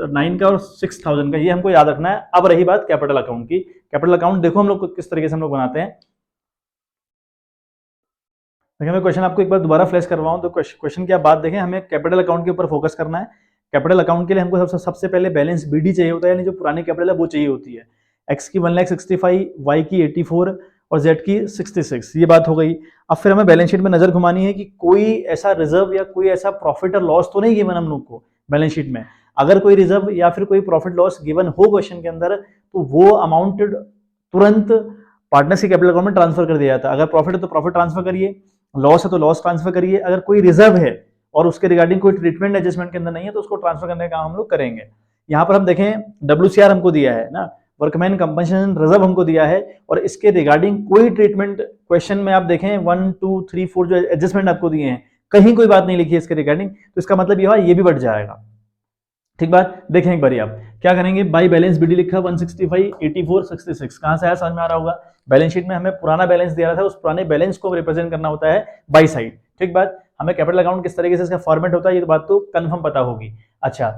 9 का और 6,000 का, ये हमको याद रखना है। अब रही बात कैपिटल अकाउंट की, कैपिटल अकाउंट देखो हम लोग किस तरीके से हम लोग बनाते हैं। देखिए मैं क्वेश्चन आपको एक बार दोबारा फ्लैश करवाऊं, तो क्वेश्चन की आप बात देखें, हमें कैपिटल अकाउंट के ऊपर फोकस करना है। कैपिटल अकाउंट के लिए हमको सबसे पहले बैलेंस BD चाहिए होता है, यानी जो पुरानी कैपिटल है वो चाहिए होती है। एक्स की 1,65,000, वाई की 84 और जेड की 66, ये बात हो गई। अब फिर हमें बैलेंस शीट में नजर घुमानी है कि कोई ऐसा रिजर्व या कोई ऐसा प्रॉफिट और लॉस तो नहीं गिवन हम लोग को बैलेंस शीट में। अगर कोई रिजर्व या फिर कोई प्रॉफिट लॉस गिवन हो क्वेश्चन के अंदर, तो वो अमाउंट तुरंत पार्टनर्स के कैपिटल अकाउंट में ट्रांसफर कर दिया जाता है। अगर प्रॉफिट है तो प्रॉफिट ट्रांसफर करिए, लॉस है तो लॉस ट्रांसफर करिए, अगर कोई रिजर्व है और उसके रिगार्डिंग कोई ट्रीटमेंट एडजस्टमेंट के अंदर नहीं है तो उसको ट्रांसफर करने का काम हम लोग करेंगे। यहाँ पर हम देखें WCR हमको दिया है ना, वर्कमैन कंपनसेशन रिजर्व हमको दिया है, और इसके रिगार्डिंग कोई ट्रीटमेंट क्वेश्चन में आप देखें 1 2 3 4 जो एडजस्टमेंट आपको दिए हैं, कहीं कोई बात नहीं लिखी है इसके रिगार्डिंग, तो इसका मतलब ये हुआ ये भी बढ़ जाएगा, ठीक बात। देखें एक बार आप क्या करेंगे, बाई बैलेंस BD लिखा 165 84 66, कहां से आया समझ में आ रहा होगा। बैलेंस शीट में हमें पुराना बैलेंस दिया था, उस पुराने बैलेंस को रिप्रेजेंट करना होता है बाई साइड, ठीक बात। हमें कैपिटल अकाउंट किस तरीके से इसका फॉर्मेट होता है ये बात तो कंफर्म पता होगी। अच्छा,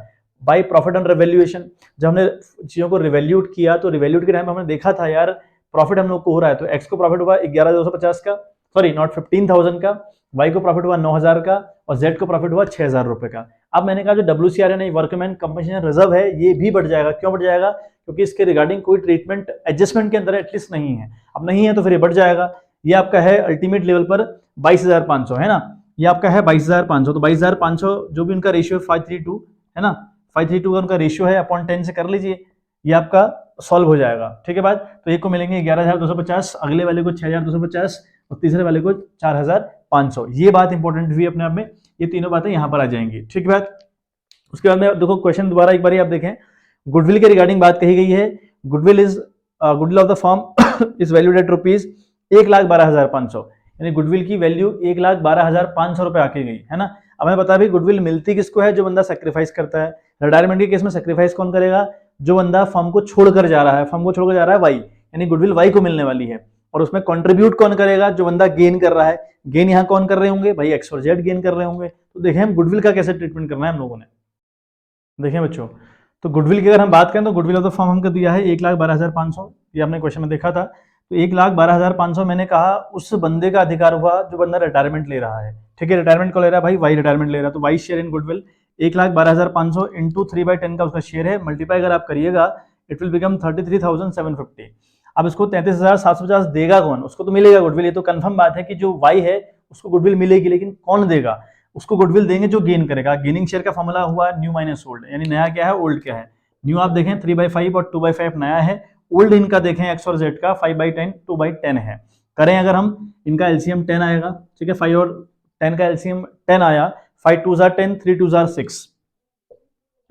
बाई प्रॉफिट ऑन रिवैल्यूएशन, जब हमने चीजों को रिवैल्यूट किया तो रिवैल्यूट के टाइम हमने देखा था यार प्रॉफिट हम लोग को हो रहा है, तो एक्स को प्रॉफिट हुआ 11,250 का, सॉरी नॉट 15,000 का, वाई को प्रॉफिट हुआ 9,000 का और जेड को प्रॉफिट हुआ 6,000 रुपए का। अब मैंने कहा जो WCR है नहीं वर्कमैन कंपनसेशन रिजर्व है ये भी बढ़ जाएगा, क्यों बढ़ जाएगा, क्योंकि इसके रिगार्डिंग कोई ट्रीटमेंट एडजस्टमेंट के अंदर एटलीस्ट नहीं है, अब नहीं है तो फिर ये बढ़ जाएगा। ये आपका है अल्टीमेट लेवल पर 22,500, है ना, ये आपका है 22,500, तो 22,500 जो भी उनका रेशियो 532 है ना, 532 का उनका रेशियो है अपॉन 10 से कर लीजिए, ये आपका सॉल्व हो जाएगा, ठीक है बात। तो एक को मिलेंगे 11,250, अगले वाले को 6,250 और तीसरे वाले को 4,500, ये बात इंपॉर्टेंट हुई अपने आप में, ये तीनों बातें यहां पर आ जाएंगी, ठीक बात। उसके बाद में देखो क्वेश्चन दोबारा एक बार आप देखें, गुडविल के रिगार्डिंग बात कही गई है। Goodwill of the firm is valued at rupees 1,12,500, यानी गुडविल की वैल्यू 1,12,500 रुपए आके गई, है ना। अब हमें बता भी गुडविल मिलती किसको है, जो बंदा सेक्रीफाइस करता है। रिटायरमेंट के केस में सेक्रीफाइस कौन करेगा, जो बंदा फर्म को छोड़कर जा रहा है, फर्म को छोड़कर जा रहा है वाई, यानी गुडविल वाई को मिलने वाली है। और उसमें कंट्रीब्यूट कौन करेगा, जो बंदा गेन कर रहा है, गेन यहाँ कौन कर रहे होंगे भाई, एक्स और जेड गेन कर रहे होंगे। तो देखें हम गुडविल का कैसे ट्रीटमेंट करना है हम लोगों ने, देखें बच्चों। तो गुडविल की अगर हम बात करें तो गुडविल ऑफ द फर्म हमको दिया है 1,12,500, ये हमने क्वेश्चन में देखा था। तो 1,12,500 मैंने कहा उस बंदे का अधिकार हुआ जो बंदा रिटायरमेंट ले रहा है, ठीक है। रिटायरमेंट को ले रहा है भाई, वाई रिटायरमेंट ले रहा है, तो Y share in goodwill 1,12,500 into 3/10 का उसका शेयर है, मल्टीप्लाई अगर आप करिएगा इट विल बिकम 33,750। अब इसको 33,750 देगा कौन? उसको तो मिलेगा गुडविल, ये तो कंफर्म बात है कि जो वाई है उसको गुडविल मिलेगी, लेकिन कौन देगा? उसको गुडविल देंगे जो गेन करेगा। गेनिंग शेयर का फॉर्मूला हुआ न्यू माइनस ओल्ड, यानी नया क्या है, ओल्ड क्या है। न्यू आप देखें 3/5 और 2/5 नया है। ओल्ड इनका देखें एक्स और जेड का 5/10 2/10 है। करें अगर हम, इनका एलसीएम 10 आएगा, ठीक है, 5 और 10 का एलसीएम 10 आया, 5 2 10, 3 2 6,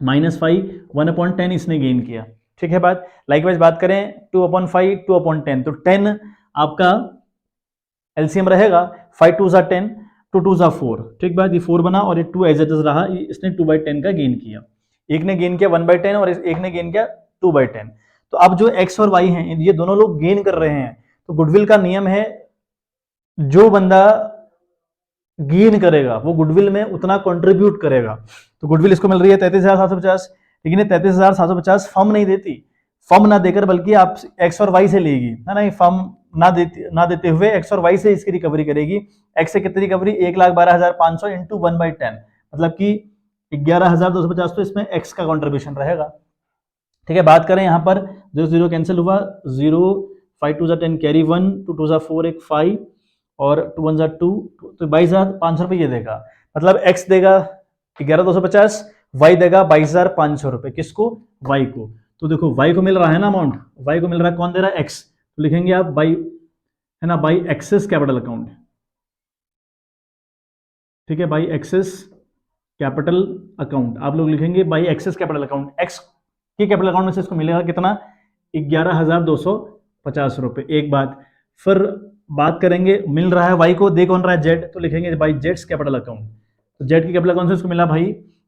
-5 1/10 इसने गेन किया, ठीक है बात। लाइकवाइज बात करें 2/5 2/10, तो 10 आपका एलसीएम रहेगा, 5 2 10, 2 2 4, ठीक बात, ये 4 बना और ये 2 एज इट इज रहा, इसने 2/10 का गेन किया। एक ने गेन किया 1/10 और एक ने गेन किया 2/10। तो अब जो एक्स और वाई हैं ये दोनों लोग गेन कर रहे हैं, तो गुडविल का नियम है जो बंदा गेन करेगा वो गुडविल में उतना कंट्रीब्यूट करेगा। तो गुडविल इसको मिल रही है 33,750, लेकिन ये 33,750 फर्म नहीं देती, फर्म ना देकर बल्कि आप एक्स और वाई से लेगी, है ना, फर्म ना देते हुए एक्स और वाई से इसकी रिकवरी करेगी। एक्स से कितनी रिकवरी, 1,12,500 इंटू 1/10, मतलब कि 11,250, तो इसमें एक्स का कॉन्ट्रीब्यूशन रहेगा, ठीक है। बात करें यहाँ पर 0 0 कैंसिल हुआ, 0 5 2 10 कैरी 1 2 2 4 एक 5 और 2 1 2, तो 22,500 रुपये ये देगा, मतलब एक्स देगा 11,250, वाई देगा 22,500 रुपये, किसको, वाई को। तो देखो वाई को मिल रहा है ना अमाउंट, वाई को मिल रहा है, कौन दे रहा है, एक्स, तो लिखेंगे आप बाई, है ना, बाई एक्सेस कैपिटल अकाउंट, ठीक है, बाई एक्सेस कैपिटल अकाउंट आप लोग लिखेंगे by X's capital account. X के कैपिटल अकाउंट में से इसको मिलेगा कितना, 11,250 रुपये, एक बात। फिर बात करेंगे मिल रहा है वाई को, दे कौन रहा है, जेड, तो लिखेंगे बाई जेड्स कैपिटल अकाउंट। तो जेड के कैपिटल अकाउंट से इसको मिला भाई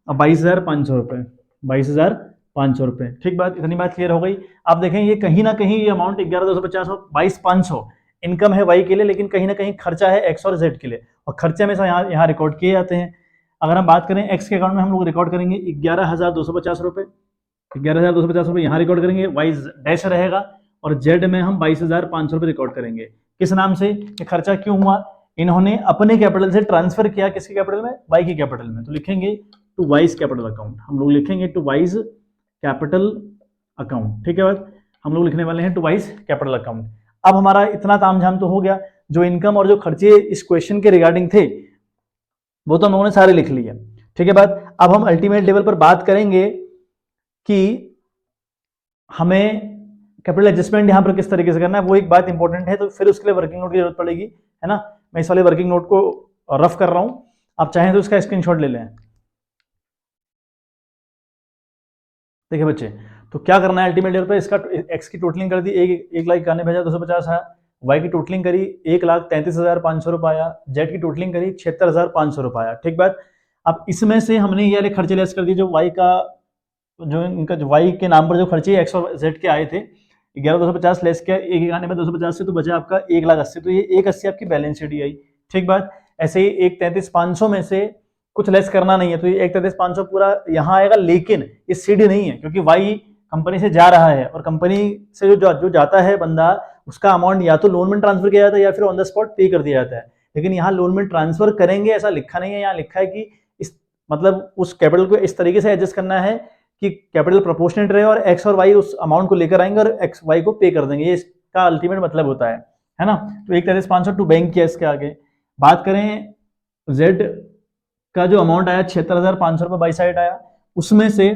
22,500 रुपये, 22,500 रुपये, ठीक बात, इतनी बात क्लियर हो गई। आप देखें ये कहीं ना कहीं ये अमाउंट 11,250 और 22,500 इनकम है वाई के लिए, लेकिन कहीं ना कहीं खर्चा है एक्स और जेड के लिए, और खर्चे में से यहाँ रिकॉर्ड किए जाते हैं। अगर हम बात करें एक्स के अकाउंट में हम लोग रिकॉर्ड करेंगे 11,250 रुपये, 11,250 रुपये यहाँ रिकॉर्ड करेंगे, वाई डैश रहेगा, और जेड में हम 22,500 रुपये रिकॉर्ड करेंगे। किस नाम से, ये खर्चा क्यों हुआ, इन्होंने अपने कैपिटल से ट्रांसफर किया किसके कैपिटल में, वाई के कैपिटल में, तो लिखेंगे टू वाइज कैपिटल अकाउंट, हम लोग लिखेंगे टू वाइज कैपिटल अकाउंट, ठीक है बात, हम लोग लिखने वाले हैं टू वाइज कैपिटल अकाउंट। अब हमारा इतना तामझाम तो हो गया, जो इनकम और जो खर्चे इस क्वेश्चन के रिगार्डिंग थे वो तो हम लोगों ने सारे लिख लिए, ठीक है बात। अब हम अल्टीमेट लेवल पर बात करेंगे कि हमें कैपिटल एडजस्टमेंट यहाँ पर किस तरीके से करना है, वो एक बात इंपॉर्टेंट है, तो फिर उसके लिए वर्किंग नोट की जरूरत पड़ेगी, है ना। मैं इस वाले वर्किंग नोट को रफ कर रहा हूं, आप चाहें तो इसका स्क्रीनशॉट ले लें। देखिए बच्चे, तो क्या करना है अल्टीमेट लेवल पर, इसका एक्स की टोटलिंग कर दी, 1,91,250 आया, वाई की टोटलिंग करी 1,33,500 रुपये आया, जेड की टोटलिंग करी 76,500 रुपये आया, ठीक बात। अब इसमें से हमने ये वाले खर्चे लेस कर दिए, जो वाई का, जो इनका जो वाई के नाम पर जो खर्चे एक्स और जेड के आए थे, 11,250 लेस किया 1,91,250 से, तो बचा आपका 1,80,000, तो ये 1,80,000 आपकी बैलेंस शीट आई, ठीक बात। ऐसे ही 1,33,500 में से कुछ लेस करना नहीं है, तो ये 1,33,500 पूरा यहाँ आएगा, लेकिन ये सीडी नहीं है, क्योंकि वाई कंपनी से जा रहा है, और कंपनी से जो जाता है बंदा, उसका अमाउंट या तो लोन में ट्रांसफर किया जाता है या फिर ऑन द स्पॉट पे कर दिया जाता है, लेकिन यहाँ लोन में ट्रांसफर करेंगे ऐसा लिखा नहीं है, यहाँ लिखा है कि इस मतलब उस कैपिटल को इस तरीके से एडजस्ट करना है कि कैपिटल प्रोपोर्शनेट रहे, और एक्स और वाई उस अमाउंट को लेकर आएंगे और एक्स वाई को पे कर देंगे, ये इसका अल्टीमेट मतलब होता है ना। तो 1,33,500 टू बैंक किया। इसके आगे बात करें जेड का जो अमाउंट आया 76,500 रुपये बाई साइड आया, उसमें से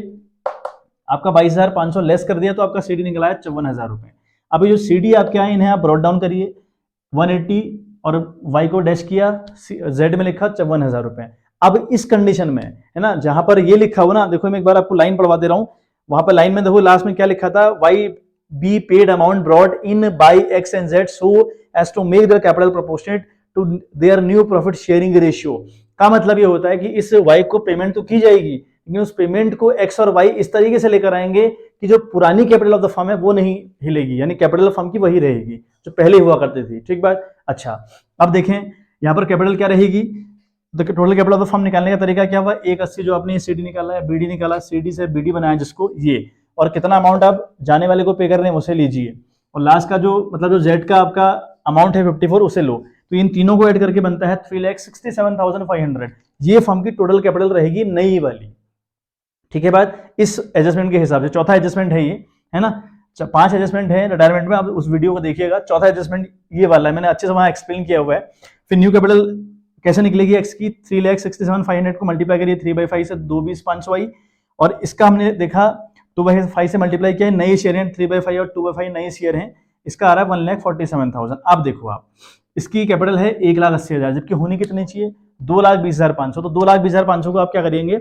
आपका 22,500 लेस कर दिया, तो आपका सीडी निकला है 54,000 रुपये। अब जो सीडी आपके आए इन्हें आप ब्रॉड डाउन करिए, 180 और वाई को डैश किया, जेड में लिखा 54,000 रुपये। अब इस कंडीशन में, है ना, जहां पर ये लिखा हुआ ना, देखो मैं एक बार आपको लाइन पढ़वा दे रहा हूं, वहां पर लाइन में देखो लास्ट में क्या लिखा था, Y be paid amount brought in by X and Z so as to make the capital proportionate to their new profit sharing ratio. का मतलब ये होता है कि इस वाई को पेमेंट तो की जाएगी, लेकिन उस पेमेंट को एक्स और वाई इस तरीके से लेकर आएंगे कि जो पुरानी कैपिटल ऑफ द फर्म है वो नहीं हिलेगी, यानी कैपिटल फर्म की वही रहेगी जो पहले हुआ करती थी, ठीक बात। अच्छा, अब देखें यहाँ पर कैपिटल क्या रहेगी, total capital of the firm निकालने का तरीका क्या हुआ, 180 जो आपने सीडी निकाला है, बीडी निकाला, सीडी से बीडी बनाया जिसको ये, और कितना अमाउंट आप जाने वाले को पे कर रहे हैं उसे लीजिए, और लास्ट का जो मतलब जो जेड का आपका अमाउंट है 54 उसे लो, तो इन तीनों को ऐड करके बनता है 3,67,500। ये फर्म की टोटल कैपिटल रहेगी नई वाली, ठीक है बात, इस एडजस्टमेंट के हिसाब से। चौथा एडजस्टमेंट है ये, है ना, 5 एडजस्टमेंट है रिटायरमेंट में, आप उस वीडियो को देखिएगा। चौथा एडजस्टमेंट ये वाला है, मैंने अच्छे से वहां एक्सप्लेन किया हुआ है। फिर न्यू कैपिटल कैसे निकलेगी एक्स की, 3,67,500 को मल्टीप्लाई करिए 3/5 से 2,20,500 आई, और इसका हमने देखा 2/5 से मल्टीप्लाई किया है, नए शेयर हैं 3/5 और 2/5 नए शेयर हैं, इसका आ रहा है 1,47,000। अब देखो आप, इसकी कैपिटल है 1,80,000, जबकि होनी कितनी चाहिए 2,20,500। तो 2,20,500 को आप क्या करेंगे,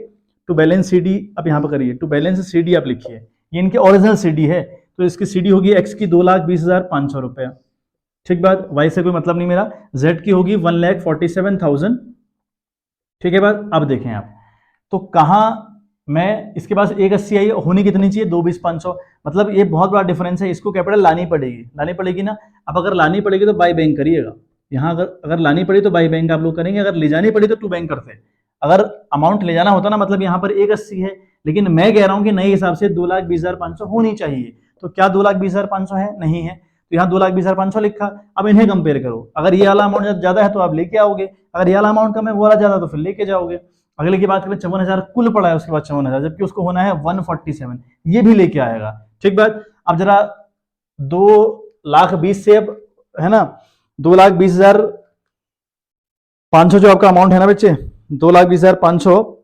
टू बैलेंस सी डी आप यहाँ पर करिए, टू बैलेंस सी डी आप लिखिए, ये इनके ओरिजिनल सी डी है, तो इसकी सी डी होगी एक्स की 2,20,500 रुपया, ठीक बात, वाई से कोई मतलब नहीं मेरा, जेड की होगी 1,47,000, ठीक है बात। अब देखें आप, तो कहाँ मैं, इसके पास 1,80 आई, होनी कितनी चाहिए 2,20,500, मतलब ये बहुत बड़ा डिफरेंस है, इसको कैपिटल लानी पड़ेगी ना। अब अगर लानी पड़ेगी तो बाय बैंक करिएगा, यहाँ अगर लानी पड़ी तो बाय बैंक आप लोग करेंगे, अगर ले जानी पड़ी तो टू बैंक करते हैं। अगर अमाउंट ले जाना होता ना, मतलब यहाँ पर 1,80 है, लेकिन मैं कह रहा हूँ कि नए हिसाब से 2,20,500 होनी चाहिए, तो क्या 2,20,500 है, नहीं है, तो यहाँ 2,20,500 लिखा। अब इन्हें कंपेयर करो, अगर ये वाला अमाउंट ज्यादा है तो आप लेके आओगे, अगर ये वाला अमाउंट कम है वो वाला ज्यादा तो फिर लेके जाओगे। अगले की बात करें, 54,000 कुल पड़ा है, उसके बाद 54,000, जबकि उसको होना है 147, ये भी लेके आएगा, ठीक बात। अब जरा 2,20,000 से, अब है ना 2,20,500 जो आपका अमाउंट है ना बच्चे, 2,20,500,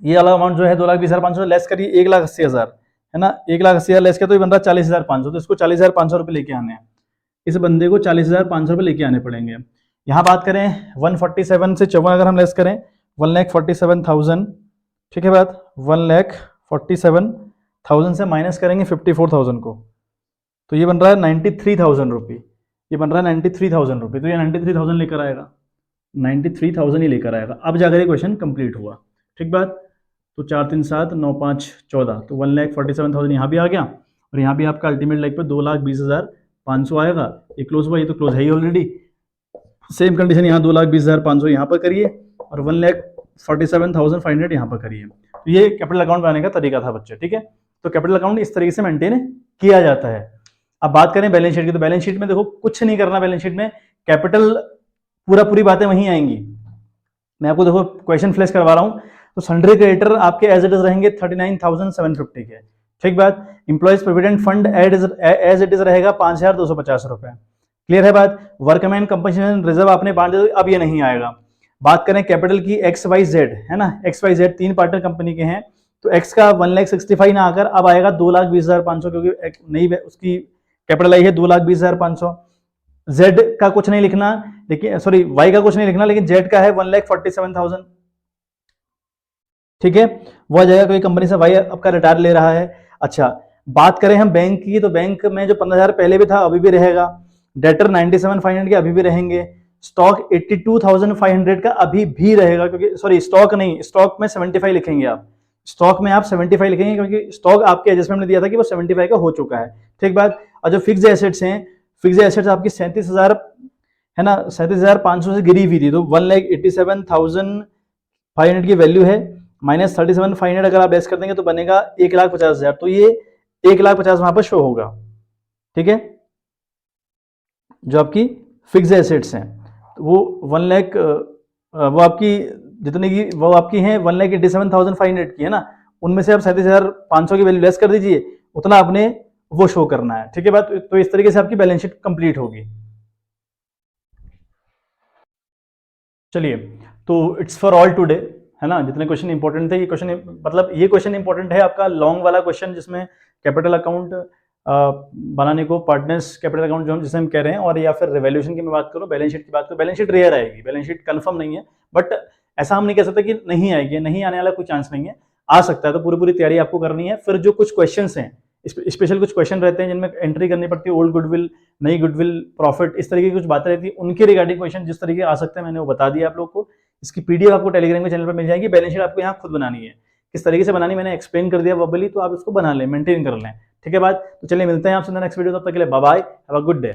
ये वाला अमाउंट जो है 2,20,500 लेस करिए 1,80,000, है ना, 1,80,000 लेस किया तो ये बन रहा 40,500, तो इसको 40,500 रुपये लेके आने हैं, इस बंदे को 40,500 रुपये लेके आने पड़ेंगे। यहाँ बात करें 147 से 54 अगर हम लेस करें 1,47,000, ठीक है बात, 1,47,000 से माइनस करेंगे 54,000 को, तो ये बन रहा है 93,000 रुपये, ये बन रहा है 93,000 रुपये, तो ये 93,000 लेकर आएगा, 93,000 ही लेकर आएगा। अब जाकर ये क्वेश्चन कंप्लीट हुआ, ठीक बात। तो 4 3 7 9 5 14, तो 1,47,000 यहाँ भी आ गया, और यहाँ भी आपका अल्टीमेट लाइक पे 2,20,500 आएगा, ये क्लोज हुआ, ये तो क्लोज है ही ऑलरेडी। सेम कंडीशन यहाँ 2,20,500 यहाँ पर करिए, और 1,47,500 यहाँ पर करिए। तो ये कैपिटल अकाउंट बनाने का तरीका था बच्चे, ठीक है। तो कैपिटल अकाउंट इस तरीके से मेंटेन किया जाता है। अब बात करें बैलेंस शीट की, तो बैलेंस शीट में देखो कुछ नहीं करना, बैलेंस शीट में कैपिटल पूरी बातें वहीं आएंगी। मैं आपको देखो क्वेश्चन फ्लैश करवा रहा हूं, तो सन्ड्री क्रेडिटर आपके एज इट इज रहेंगे 39,750 के, ठीक बात। Employees provident fund as it is रहेगा 5,250 रुपए, क्लियर है बात। वर्कमैन कंपनसेशन रिजर्व आपने बांट दिया, अब ये नहीं आएगा। बात करें कैपिटल की, XYZ है ना, XYZ 3 पार्टनर कंपनी के हैं, तो X का 1,65,000 ना आकर अब आएगा 2,20,500, क्योंकि नई उसकी कैपिटल आई है 2,20,500। Z का कुछ नहीं लिखना, लेकिन सॉरी Y का कुछ नहीं लिखना, लेकिन Z का है 1,47,000, ठीक है। वो आ जाएगा, कोई कंपनी से Y आपका रिटायर ले रहा है। अच्छा, बात करें हम बैंक की, तो बैंक में जो 15,000 पहले भी था अभी भी रहेगा, डेटर 97,500 के अभी भी रहेंगे, स्टॉक 82,500 का अभी भी रहेगा, क्योंकि सॉरी स्टॉक नहीं, स्टॉक में 75 लिखेंगे आप, स्टॉक में आप 75 लिखेंगे, क्योंकि स्टॉक आपके एडजस्टमेंट में दिया था कि वो 75 का हो चुका है, ठीक बात। और जो फिक्स एसेट्स हैं, फिक्स एसेट्स आपकी 37,000 है ना, 37,500 से गिरी हुई थी, तो 1,87,500 की वैल्यू है, माइनस 37,500 अगर आप लेस कर देंगे तो बनेगा 1,50,000, तो ये 1,50,000 वहां पर शो होगा, ठीक है। जो आपकी फिक्स एसेट्स हैं वो 1 लाख, वो आपकी जितने की वो आपकी हैं 1,87,500 की है ना, उनमें से आप 37,500 की वैल्यू लेस कर दीजिए, उतना आपने वो शो करना है, ठीक है बात। तो इस तरीके से आपकी बैलेंस शीट कंप्लीट होगी। चलिए, तो इट्स फॉर ऑल टुडे, है ना, जितने क्वेश्चन इंपॉर्टेंट थे, ये क्वेश्चन मतलब ये क्वेश्चन इंपॉर्टेंट है आपका लॉन्ग वाला क्वेश्चन, जिसमें कैपिटल अकाउंट बनाने को पार्टनर्स कैपिटल अकाउंट जो हम जिसे हम कह रहे हैं, और या फिर रिवैल्यूएशन की मैं बात करूं, बैलेंस शीट की बात करूं, बैलेंस शीट रेयर आएगी, बैलेंस शीट कंफर्म नहीं है, बट ऐसा हम नहीं कह सकते कि नहीं आएगी, नहीं आने वाला कोई चांस नहीं है, आ सकता है। तो पूरी तैयारी आपको करनी है। फिर जो कुछ क्वेश्चन हैं, स्पेशल कुछ क्वेश्चन रहते हैं जिनमें एंट्री करनी पड़ती है, ओल्ड गुडविल, नई गुडविल, प्रॉफिट, इस तरीके की कुछ बातें रहती है, उनके रिगार्डिंग क्वेश्चन जिस तरीके आ सकते हैं मैंने वो बता दिया आप लोग को। इसकी पीडीएफ आपको टेलीग्राम के चैनल पर मिल जाएगी। बैलेंस शीट आपको यहाँ खुद बनानी है, किस तरीके से बनानी मैंने एक्सप्लेन कर दिया वर्बली, तो आप इसको बना लें, मेंटेन कर लें, ठीक है बात। तो चलिए मिलते हैं आपसे नेक्स्ट वीडियो, तब तक के लिए bye bye, have a good day.